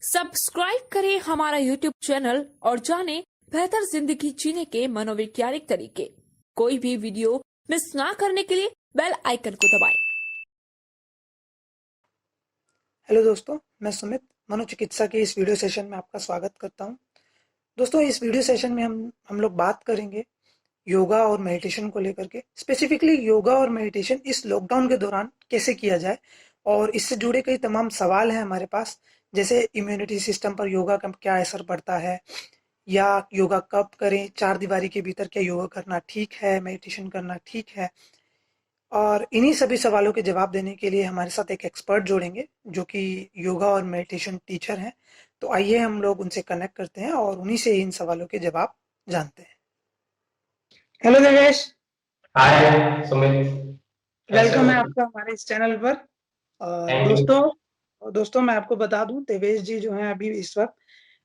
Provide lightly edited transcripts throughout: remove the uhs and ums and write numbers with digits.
Subscribe करें हमारा YouTube channel और जानें बेहतर जिंदगी जीने के मनोवैज्ञानिक तरीके। कोई भी वीडियो मिस ना करने के लिए बेल आइकन को दबाएं। हेलो दोस्तों, मैं सुमित मनोचिकित्सा के इस वीडियो सेशन में आपका स्वागत करता हूं। दोस्तों, इस वीडियो सेशन में हम लोग बात करेंगे योगा और मेडिटेशन को लेकर के। स्पेसिफिकली योगा और मेडिटेशन इस लॉकडाउन के दौरान कैसे किया जाए, और इससे जुड़े कई तमाम सवाल हैं हमारे पास, जैसे इम्यूनिटी सिस्टम पर योगा का क्या असर पड़ता है, या योगा कब करें, चार दीवारी के भीतर क्या योगा करना ठीक है, मेडिटेशन करना ठीक है। और इन्हीं सभी सवालों के जवाब देने के लिए हमारे साथ एक एक्सपर्ट जोड़ेंगे जो कि योगा और मेडिटेशन टीचर हैं। तो आइए हम लोग उनसे कनेक्ट करते हैं और उन्हीं से इन सवालों के जवाब जानते हैं। हेलो देवेश। हाय सुमित, कैसे वेलकम हो? है आपका हमारे इस चैनल पर। Thank you. दोस्तों मैं आपको बता दूं, देवेश जी जो हैं अभी इस वक्त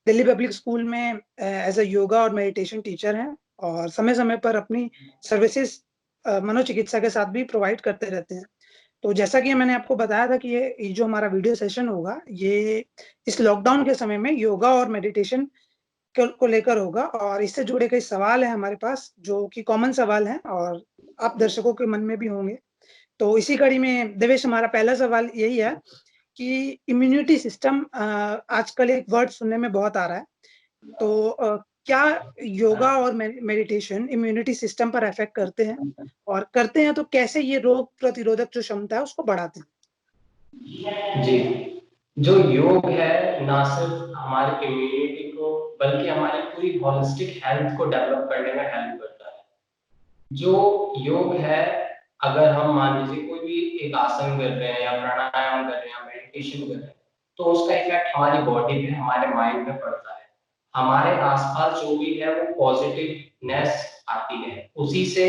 दिल्ली पब्लिक स्कूल में एज अ योगा और मेडिटेशन टीचर हैं, और समय समय पर अपनी सर्विसेज मनोचिकित्सा के साथ भी प्रोवाइड करते रहते हैं। तो जैसा कि मैंने आपको बताया था कि ये जो हमारा वीडियो सेशन होगा, ये इस लॉकडाउन के समय में योगा और मेडिटेशन को लेकर होगा, और इससे जुड़े कई सवाल हैं हमारे पास जो कि कॉमन सवाल हैं और आप दर्शकों के मन में भी होंगे। तो इसी कड़ी में देवेश, हमारा पहला सवाल यही है कि इम्यूनिटी सिस्टम आजकल एक वर्ड सुनने में बहुत आ रहा है। तो क्या योगा और मेडिटेशन इम्यूनिटी सिस्टम पर इफेक्ट करते हैं, और करते हैं तो कैसे ये रोग प्रतिरोधक जो क्षमता है उसको बढ़ाते हैं? जी, जो योग है ना सिर्फ हमारी इम्यूनिटी को बल्कि हमारी पूरी होलिस्टिक हेल्थ को डेवलप करने में हेल्प करता है। जो योग है, अगर हम मान लीजिए कोई भी एक आसन कर रहे हैं या प्राणायाम कर रहे हैं या मेडिटेशन कर रहे हैं, तो उसका इफेक्ट हमारी बॉडी पे, हमारे माइंड में पड़ता है। हमारे आसपास जो भी है वो पॉजिटिवनेस आती है, उसी से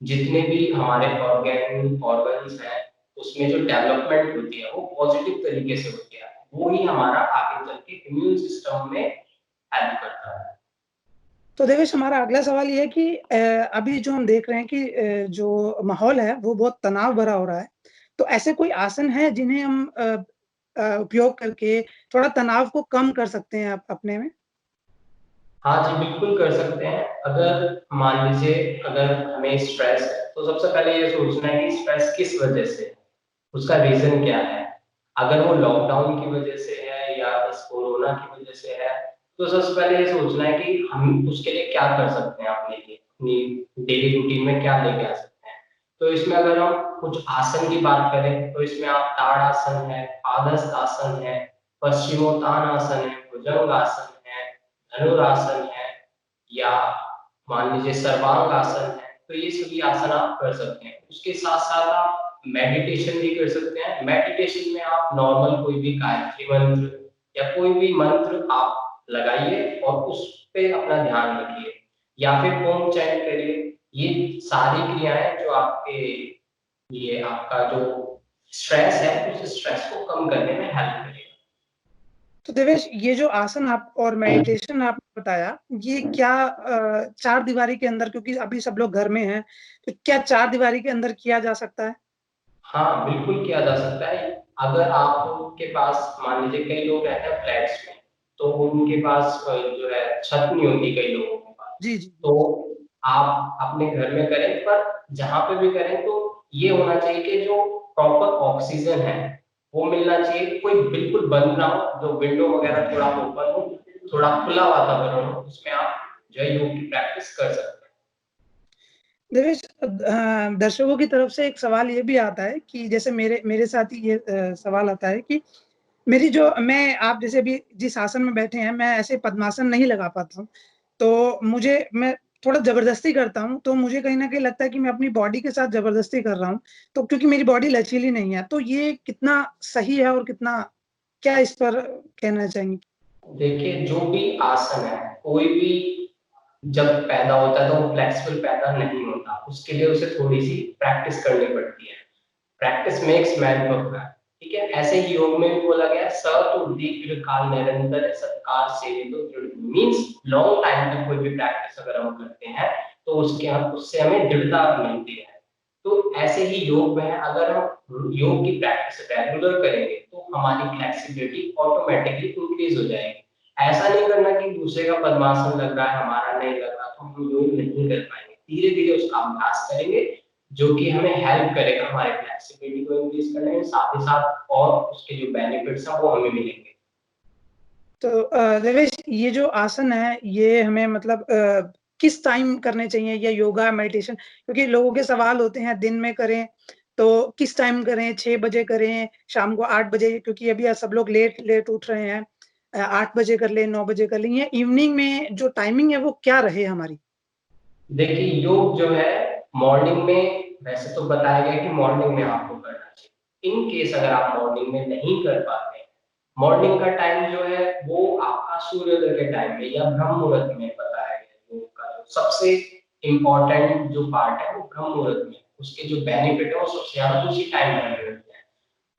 जितने भी हमारे ऑर्गन्स हैं उसमें जो डेवलपमेंट होती है वो पॉजिटिव तरीके से होती है। वो ही हमारा आगे चल के इम्यून सिस्टम में हेल्प करता है। तो देवेश, हमारा अगला सवाल ये है कि अभी जो हम देख रहे हैं कि जो माहौल है वो बहुत तनाव भरा हो रहा है। तो ऐसे कोई आसन है जिन्हें हम उपयोग करके थोड़ा तनाव को कम कर सकते हैं अपने में? हाँ जी, बिल्कुल कर सकते हैं। अगर मान लीजिए अगर हमें स्ट्रेस है तो सबसे पहले ये सोचना है कि स्ट्रेस किस वजह से है, उसका रीजन क्या है। अगर वो लॉकडाउन की वजह से है या इस कोरोना की वजह से है, तो सबसे पहले ये सोचना है कि हम उसके लिए क्या कर सकते हैं, अपने लिए अपनी डेली रूटीन में क्या लेके आ सकते हैं। तो इसमें अगर हम कुछ आसन की बात करें तो इसमें आप ताड़ासन है, पादहस्त आसन है, पश्चिमोत्तानासन है, भुजंगासन है, धनुरासन है, या मान लीजिए सर्वांग आसन है। तो ये सभी आसन आप कर सकते हैं। उसके साथ साथ आप मेडिटेशन भी कर सकते हैं। मेडिटेशन में आप नॉर्मल कोई भी गायत्री मंत्र या कोई भी मंत्र आप लगाइए और उस पे अपना ध्यान रखिए, या फिर ओम चैंट करिए। ये सारी क्रियाएं जो आपके लिए आपका जो स्ट्रेस है उस स्ट्रेस को कम करने में हेल्प करेगा। तो देवेश, ये जो आसन आप और मेडिटेशन आपने बताया, ये क्या चार दीवारी के अंदर, क्योंकि अभी सब लोग घर में हैं, तो क्या चार दीवारी के अंदर किया जा सकता है? हाँ, बिल्कुल किया जा सकता है। अगर आपके पास मान लीजिए कई लोग रहते हैं फ्लैट्स में, तो उनके पास जो है छत नहीं होती कई लोगों के पास। जी जी। तो आप अपने घर में करें, पर जहाँ पे भी करें तो ये होना चाहिए कि जो प्रॉपर ऑक्सीजन है वो मिलना चाहिए। कोई बिल्कुल बंद ना हो, जो विंडो वगैरह थोड़ा ओपन हो, थोड़ा खुला वातावरण हो, उसमें आप जो है योग की प्रैक्टिस कर सकते हैं। देवेश, दर्शकों की तरफ से एक सवाल ये भी आता है कि जैसे मेरे मेरे साथ ही ये सवाल आता है कि मेरी जो मैं आप जैसे अभी जिस आसन में बैठे हैं, मैं ऐसे पद्मासन नहीं लगा पाता हूँ। तो मैं थोड़ा ज़बरदस्ती करता हूँ, तो मुझे कहीं न कहीं लगता है कि मैं अपनी बॉडी के साथ ज़बरदस्ती कर रहा हूँ। तो क्योंकि मेरी बॉडी लचीली नहीं है, तो ये कितना सही है और कितना, क्या इस पर कहना चाहेंगे? देखिए, जो भी आसन है, कोई भी जब पैदा होता है तो वो फ्लेक्सिबल पैदा नहीं होता। उसके लिए उसे थोड़ी-सी प्रैक्टिस करनी पड़ती है। Practice makes man perfect. ठीक है? ऐसे ही योग में भी बोला गया है, स तो दीर्घ काल निरंतर सत्कार सेवितो दृढ़। मीन्स लॉन्ग टाइम तक कोई भी प्रैक्टिस अगर हम करते हैं तो उससे हमें दृढ़ता मिलती है। तो ऐसे ही योग में है, अगर हम योग की प्रैक्टिस रेगुलर करेंगे तो हमारी फ्लेक्सिबिलिटी ऑटोमेटिकली इंक्रीज हो जाएगी। ऐसा नहीं करना कि दूसरे का पद्मासन लग रहा है, हमारा नहीं लग रहा, तो हम योग नहीं कर पाएंगे। धीरे धीरे उसका अभ्यास करेंगे जो कि हमें हेल्प करेगा हमारे फ्लेक्सिबिलिटी को इंक्रीज करने में, साथ ही साथ और उसके जो बेनिफिट्स हैं वो हमें मिलेंगे। तो देवेश, ये जो आसन है ये हमें मतलब किस टाइम करने चाहिए, या योगा मेडिटेशन? क्योंकि लोगों के सवाल होते हैं दिन में करें तो किस टाइम करें, 6 बजे करें, शाम को 8 बजे, क्योंकि अभी सब लोग लेट लेट उठ रहे हैं, 8 बजे कर लें, 9 बजे कर लें, या इवनिंग में जो टाइमिंग है वो क्या रहे हमारी? देखिए, योग जो है मॉर्निंग में वैसे तो बताया गया कि मॉर्निंग में आपको करना चाहिए। इन केस अगर आप मॉर्निंग में नहीं कर पाते, मॉर्निंग का टाइम जो है वो आपका सूर्योदय के टाइम में या ब्रह्म मुहूर्त में बताया गया। योग का जो सबसे इम्पोर्टेंट जो पार्ट है वो ब्रह्म मुहूर्त में, उसके जो बेनिफिट है वो सबसे ज्यादा उसी टाइम में मिलते हैं।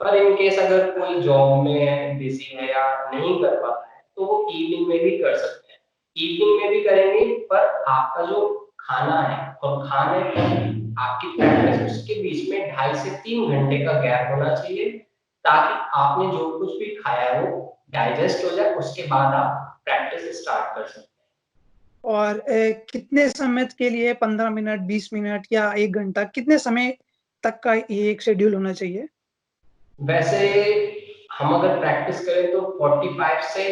पर इन केस अगर कोई जॉब में है, बिजी है या नहीं कर पाता है, तो वो इवनिंग में भी कर सकते हैं। इवनिंग में भी करेंगे, पर आपका जो खाना है और खाने में आपकी प्रैक्टिस, उसके बीच में 2.5 से 3 घंटे का गैप होना चाहिए, ताकि आपने जो कुछ भी खाया है वो डाइजेस्ट हो जाए, उसके बाद आप प्रैक्टिस स्टार्ट कर सकते हैं। और कितने समय के लिए, 15 मिनट, 20 मिनट या 1 घंटा, कितने समय तक का ये एक शेड्यूल होना चाहिए? वैसे हम अगर प्रैक्टिस करें तो 45 से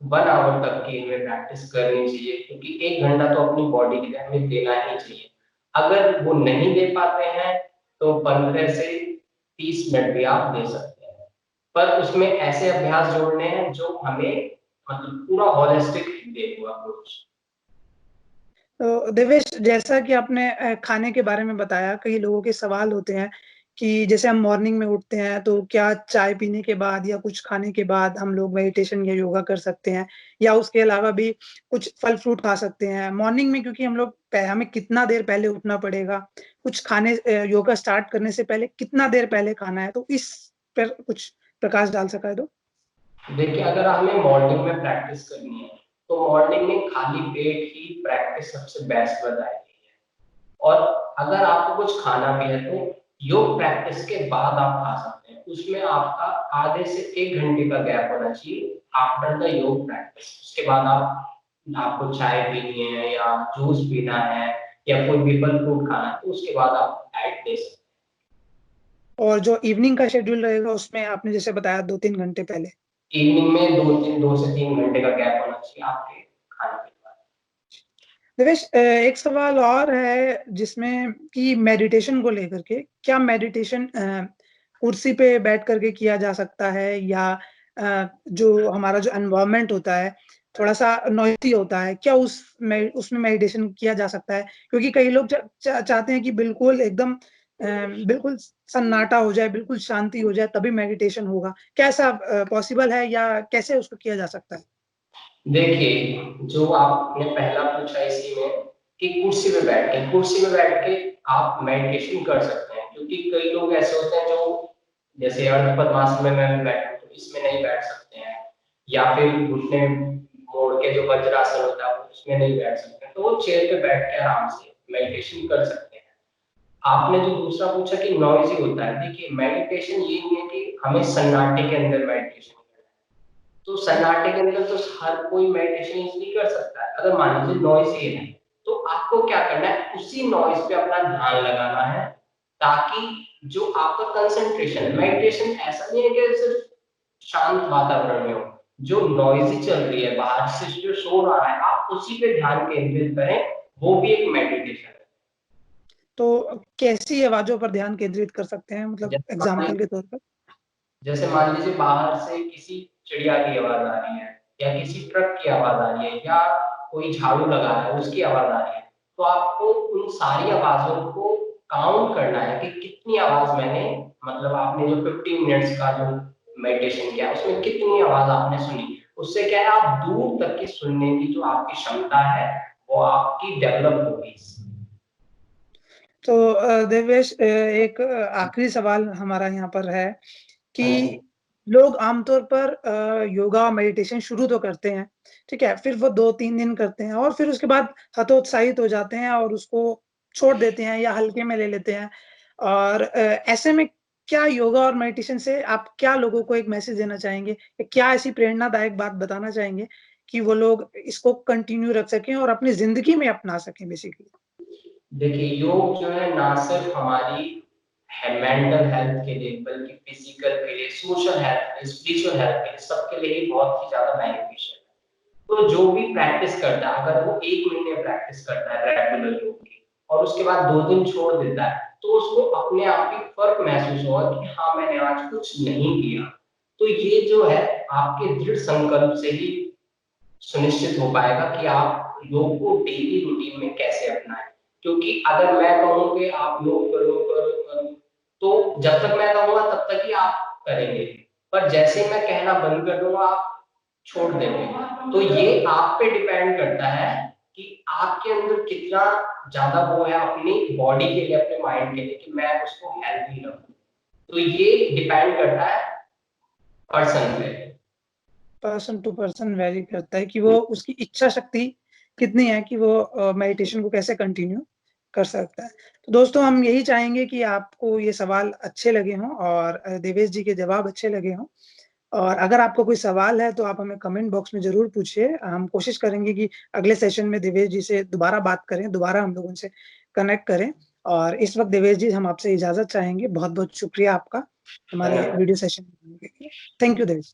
1 आवर तक की हमें प्रैक्टिस करनी चाहिए, क्योंकि 1 घंटा तो अपनी बॉडी के लिए हमें देना ही चाहिए। अगर वो नहीं दे पाते हैं तो 15 से 30 मिनट भी आप दे सकते हैं। पर उसमें ऐसे अभ्यास जोड़ने हैं जो हमें मतलब पूरा होलिस्टिक दे वो अप्रोच। तो देवेश, जैसा कि आपने खाने के बारे में बताया, कई लोगों के सवाल होते हैं कि जैसे हम मॉर्निंग में उठते हैं तो क्या चाय पीने के बाद या कुछ खाने के बाद हम लोग मेडिटेशन या योगा कर सकते हैं, या उसके अलावा भी कुछ फल फ्रूट खा सकते हैं मॉर्निंग में? क्योंकि हमें कितना देर पहले उठना पड़ेगा, कुछ खाने योगा स्टार्ट करने से पहले कितना देर पहले खाना है, तो इस पर कुछ प्रकाश डाल सका है तो? देखिए, अगर हमें मॉर्निंग में प्रैक्टिस करनी है, तो मॉर्निंग में खाली पेट ही प्रैक्टिस सबसे बेस्ट बताई गई है। और अगर आपको कुछ खाना भी है तो योग प्रैक्टिस के बाद आप खा सकते हैं। उसमें आपका आधे से 1 घंटे का गैप होना चाहिए आफ्टर द योग प्रैक्टिस। उसके बाद आपको चाय पीनी है या जूस पीना है या कोई भी फल फ्रूट खाना है, तो उसके बाद आप डाइट ले सकते और जो इवनिंग का शेड्यूल रहेगा उसमें आपने जैसे बताया 2-3 घंटे पहले। हैं। इवनिंग में 2 से 3 घंटे का गैप होना चाहिए आपके खाने के बाद। देवेश, एक सवाल और है जिसमें कि मेडिटेशन को लेकर के, क्या मेडिटेशन कुर्सी पे बैठ करके किया जा सकता है, या जो हमारा जो एनवायरनमेंट होता है थोड़ा-सा नॉइज़ी होता है, क्या उसमें मेडिटेशन किया जा सकता है? क्योंकि कई लोग चाहते हैं कि बिल्कुल एकदम बिल्कुल सन्नाटा हो जाए, बिल्कुल शांति हो जाए तभी मेडिटेशन होगा। क्या ऐसा पॉसिबल है, या कैसे उसको किया जा सकता है? देखिए, जो आपने पहला पूछा इसी में कि कुर्सी पे बैठ के आप मेडिटेशन कर सकते हैं, क्योंकि कई लोग ऐसे होते हैं जो जैसे अर्ध पद्मासन में मैं बैठा हूँ, तो इसमें नहीं बैठ सकते हैं, या फिर घुटने मोड़ के जो वज्रासन होता है उसमें नहीं बैठ सकते हैं, तो वो चेयर पे बैठ के आराम से मेडिटेशन कर सकते हैं। आपने जो दूसरा पूछा कि नॉइज़ी होता है, देखिए मेडिटेशन ये नहीं है कि हमें सन्नाटे के अंदर मेडिटेशन करना है। तो सन्नाटे के अंदर तो हर कोई मेडिटेशन इज़िली कर सकता है। अगर मान लीजिए नॉइज़ी है, तो आपको क्या करना है, उसी नॉइज़ पे अपना ध्यान लगाना है, ताकि जो आपका कंसंट्रेशन है, मेडिटेशन ऐसा नहीं है कि सिर्फ शांत वातावरण में हो। जो नॉइज़ी चल रही है, बाहर से जो शोर आ रहा है, आप उसी पे ध्यान केंद्रित करें, वो भी एक मेडिटेशन है। तो कैसी आवाज़ों पर ध्यान केंद्रित कर सकते हैं, मतलब जैसे मान एग्ज़ाम्पल के तौर पर? जैसे मान लीजिए बाहर से किसी चिड़िया की आवाज़ आ रही है, या किसी ट्रक की आवाज़ आ रही है, या कोई झाड़ू लगा रहा है उसकी आवाज़ आ रही है। तो आपको उन सारी आवाज़ों को काउंट करना है कि कितनी आवाज़ मैंने, मतलब आपने जो 15 मिनट्स का जो मेडिटेशन किया उसमें कितनी आवाज़ आपने सुनी। उससे क्या है, आप दूर तक की सुनने की जो आपकी क्षमता है वो आपकी डेवलप होगी। तो देवेश, एक आखिरी सवाल हमारा यहाँ पर है कि हाँ जी। लोग आमतौर पर योगा और मेडिटेशन शुरू तो करते हैं, ठीक है? फिर वो 2-3 दिन करते हैं और फिर उसके बाद हतोत्साहित हो जाते हैं और उसको छोड़ देते हैं या हल्के में ले लेते हैं। और ऐसे में क्या योगा और मेडिटेशन से आप क्या लोगों को एक मैसेज देना चाहेंगे? या क्या ऐसी प्रेरणादायक बात बताना चाहेंगे कि वो लोग इसको कंटिन्यू रख सकें और अपनी ज़िंदगी में अपना सकें बेसिकली? देखिए, योग जो है ना सिर्फ हमारी मेंटल हेल्थ के लिए, बल्कि फिजिकल के लिए, सोशल हेल्थ के लिए, स्पिरिचुअल हेल्थ के लिए, सबके लिए ही बहुत ही ज़्यादा बेनिफिशियल है। तो जो भी प्रैक्टिस करता है, अगर वो 1 महीने प्रैक्टिस करता है रेगुलर योग की और उसके बाद 2 दिन छोड़ देता है, तो उसको अपने आप ही फ़र्क महसूस होगा कि हाँ, मैंने आज कुछ नहीं किया। तो ये जो है आपके दृढ़ संकल्प से ही सुनिश्चित हो पाएगा कि आप योग को डेली रूटीन में कैसे अपनाएं। क्योंकि अगर मैं कहूँ कि आप योग करो करो करो, तो जब तक मैं कहूँगा तब तक ही आप करेंगे, पर जैसे मैं कहना बंद कर दूंगा आप छोड़ देंगे। तो ये आप पे डिपेंड करता है कि आपके अंदर कितना ज्यादा वो है अपनी बॉडी के लिए, अपने माइंड के लिए कि मैं उसको हेल्थी रखूं। तो ये डिपेंड करता है पर्सन पे। पर्सन टू पर्सन वेरी करता है कि वो उसकी इच्छा शक्ति कितनी है कि वो मेडिटेशन को कैसे कंटिन्यू कर सकता है। तो दोस्तों हम यही चाहेंगे कि आपको ये सवाल अच्छे लगे हों और देवेश जी के जवाब अच्छे लगे हों। और अगर आपको कोई सवाल है तो आप हमें कमेंट बॉक्स में ज़रूर पूछिए। हम कोशिश करेंगे कि अगले सेशन में देवेश जी से दोबारा बात करें, दोबारा हम लोग उनसे कनेक्ट करें। और इस वक़्त देवेश जी हम आपसे इजाज़त चाहेंगे। बहुत-बहुत शुक्रिया आपका हमारे वीडियो सेशन में आने के लिए। Thank you Devesh.